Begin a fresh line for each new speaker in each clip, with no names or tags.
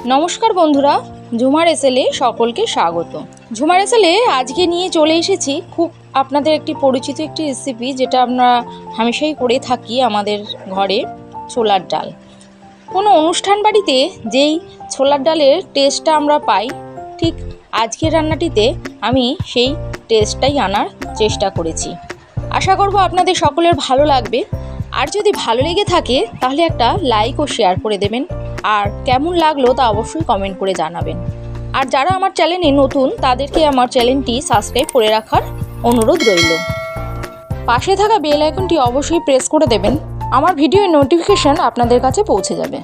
নমস্কার বন্ধুরা, ঝুমার এসেলে সকলকে স্বাগত। ঝুমার এসেলে আজকে নিয়ে চলে এসেছি খুব আপনাদের একটি পরিচিত একটি রেসিপি, যেটা আমরা হামেশাই করে থাকি আমাদের ঘরে, ছোলার ডাল। কোনো অনুষ্ঠান বাড়িতে যেই ছোলার ডালের টেস্টটা আমরা পাই, ঠিক আজকের রান্নাটিতে আমি সেই টেস্টটাই আনার চেষ্টা করেছি। আশা করব আপনাদের সকলের ভালো লাগবে। আর যদি ভালো লেগে থাকে তাহলে একটা লাইক ও শেয়ার করে দেবেন, আর কেমন লাগলো তা অবশ্যই কমেন্ট করে জানাবেন। আর যারা আমার চ্যানেলে নতুন তাদেরকে আমার চ্যানেলটি সাবস্ক্রাইব করে রাখার অনুরোধ রইল। পাশে থাকা বেল আইকনটি অবশ্যই প্রেস করে দেবেন, আমার ভিডিওর নোটিফিকেশান আপনাদের কাছে পৌঁছে যাবে।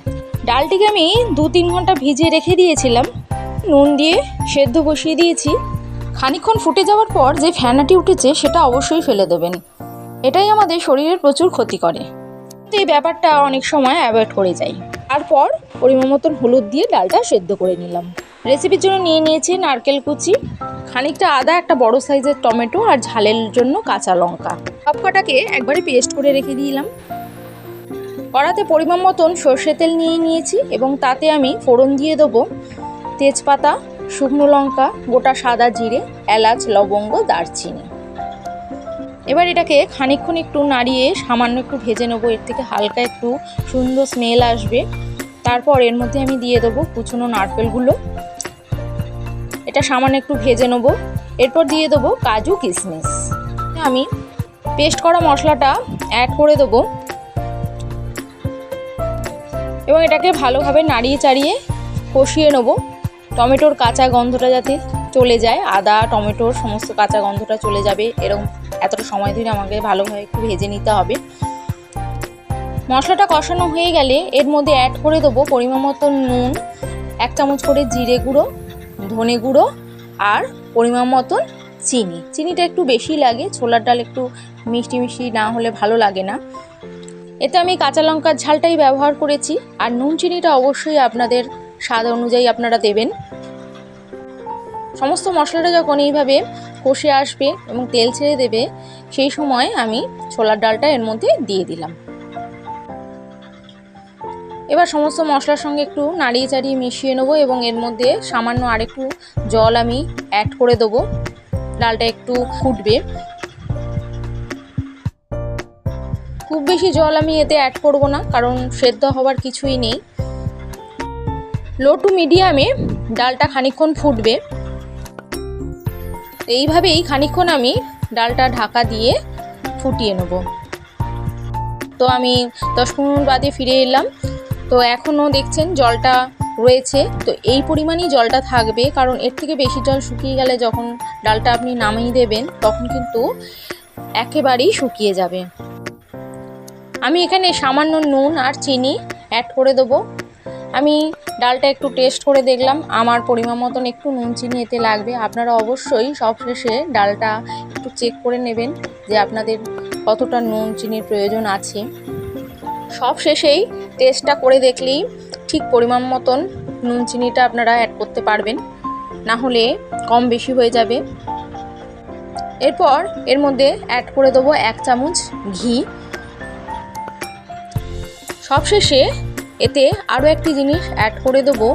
ডালটিকে আমি 2-3 ঘন্টা ভিজিয়ে রেখে দিয়েছিলাম, নুন দিয়ে সেদ্ধ বসিয়ে দিয়েছি। খানিকক্ষণ ফুটে যাওয়ার পর যে ফেনাটি উঠেছে সেটা অবশ্যই ফেলে দেবেন, এটাই আমাদের শরীরের প্রচুর ক্ষতি করে। তো এই ব্যাপারটা অনেক সময় অ্যাভয়েড করে যাই। তারপর পরিমাণ মতন হলুদ দিয়ে ডালটা সেদ্ধ করে নিলাম। রেসিপির জন্য নিয়ে নিয়েছি নারকেল কুচি, খানিকটা আদা, একটা বড় সাইজের টমেটো, আর ঝালের জন্য কাঁচা লঙ্কা। সব কটাকে একবারে পেস্ট করে রেখে দিলাম। কড়াতে পরিমাণ মতন সর্ষে তেল নিয়ে নিয়েছি এবং তাতে আমি ফোড়ন দিয়ে দেবো তেজপাতা, শুকনো লঙ্কা, গোটা সাদা জিরে, এলাচ, লবঙ্গ, দারচিনি। এবার এটাকে খানিকক্ষণ একটু নাড়িয়ে সামান্য একটু ভেজে নেবো, এর থেকে হালকা একটু সুন্দর স্মেল আসবে। তারপর এর মধ্যে আমি দিয়ে দেবো কুচনো নারকেলগুলো, এটা সামান্য একটু ভেজে নেবো। এরপর দিয়ে দেবো কাজু কিশমিশ। আমি পেস্ট করা মশলাটা অ্যাড করে দেবো এবং এটাকে ভালোভাবে নাড়িয়ে চাড়িয়ে কষিয়ে নেবো। টমেটোর কাঁচা গন্ধটা যাতে চলে যায়, আদা টমেটোর সমস্ত কাঁচা গন্ধটা চলে যাবে, এরকম এতটা সময় ধরে আমাকে ভালোভাবে একটু ভেজে নিতে হবে। মশলাটা কষানো হয়ে গেলে এর মধ্যে অ্যাড করে দেবো পরিমাণ মতো নুন, 1 চামচ করে জিরে গুঁড়ো, ধনে গুঁড়ো, আর পরিমাণ মতন চিনি। চিনিটা একটু বেশি লাগে, ছোলার ডাল একটু মিষ্টি মিষ্টি না হলে ভালো লাগে না। এতে আমি কাঁচা লঙ্কার ঝালটাই ব্যবহার করেছি, আর নুন চিনিটা অবশ্যই আপনাদের স্বাদ অনুযায়ী আপনারা দেবেন। সমস্ত মশলাটা যখন এইভাবে কষে আসবে এবং তেল ছেড়ে দেবে, সেই সময় আমি ছোলার ডালটা এর মধ্যে দিয়ে দিলাম। এবার সমস্ত মশলার সঙ্গে একটু নাড়িয়ে চাড়িয়ে মিশিয়ে নেবো এবং এর মধ্যে সামান্য আরেকটু জল আমি অ্যাড করে দেবো। ডালটা একটু ফুটবে, খুব বেশি জল আমি এতে অ্যাড করব না, কারণ সেদ্ধ হওয়ার কিছুই নেই। লো টু মিডিয়ামে ডালটা খানিকক্ষণ ফুটবে। এইভাবেই খানিকক্ষণ আমি ডালটা ঢাকা দিয়ে ফুটিয়ে নেব। তো আমি 10-15 মিনিট বাদে ফিরে এলাম। তো এখনও দেখছেন জলটা রয়েছে, তো এই পরিমাণই জলটা থাকবে, কারণ এর থেকে বেশি জল শুকিয়ে গেলে যখন ডালটা আপনি নামিয়ে দেবেন তখন কিন্তু একেবারেই শুকিয়ে যাবে। আমি এখানে সামান্য নুন আর চিনি অ্যাড করে দেবো। আমি ডালটা একটু টেস্ট করে দেখলাম, আমার পরিমাণ মতন একটু নুন চিনি এতে লাগবে। আপনারা অবশ্যই সবশেষে ডালটা একটু চেক করে নেবেন যে আপনাদের কতটা নুন চিনির প্রয়োজন আছে। সব শেষেই টেস্টটা করে দেখলেই ঠিক পরিমাণ মতন নুন চিনিটা আপনারা অ্যাড করতে পারবেন, না হলে কম বেশি হয়ে যাবে। এরপর এর মধ্যে অ্যাড করে দেবো 1 চামচ ঘি। সবশেষে এতে আরও একটি জিনিস অ্যাড করে দেবো,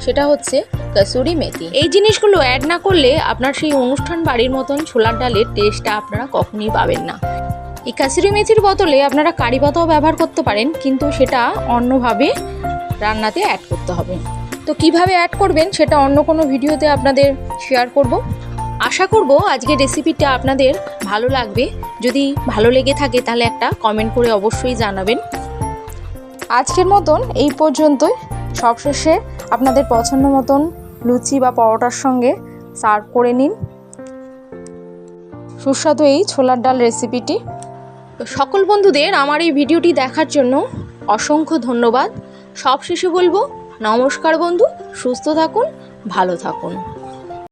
সেটা হচ্ছে কসুরি মেথি। এই জিনিসগুলো অ্যাড না করলে আপনার সেই অনুষ্ঠান বাড়ির মতন ছোলার ডালের টেস্টটা আপনারা কখনোই পাবেন না। এই কসুরি মেথির বদলে আপনারা কারি পাতাও ব্যবহার করতে পারেন, কিন্তু সেটা অন্যভাবে রান্নাতে অ্যাড করতে হবে। তো কিভাবে অ্যাড করবেন সেটা অন্য কোনো ভিডিওতে আপনাদের শেয়ার করব। আশা করব আজকের রেসিপিটা আপনাদের ভালো লাগবে। যদি ভালো লেগে থাকে তাহলে একটা কমেন্ট করে অবশ্যই জানাবেন। আজকের মতন এই পর্যন্তই। সবশেষে আপনাদের পছন্দ মতন লুচি বা পরোটার সঙ্গে সার্ভ করে নিন সুস্বাদু এই ছোলার ডাল রেসিপিটি। তো সকল বন্ধুদের আমার এই ভিডিওটি দেখার জন্য অসংখ্য ধন্যবাদ। সবশেষে বলবো নমস্কার বন্ধু, সুস্থ থাকুন, ভালো থাকুন।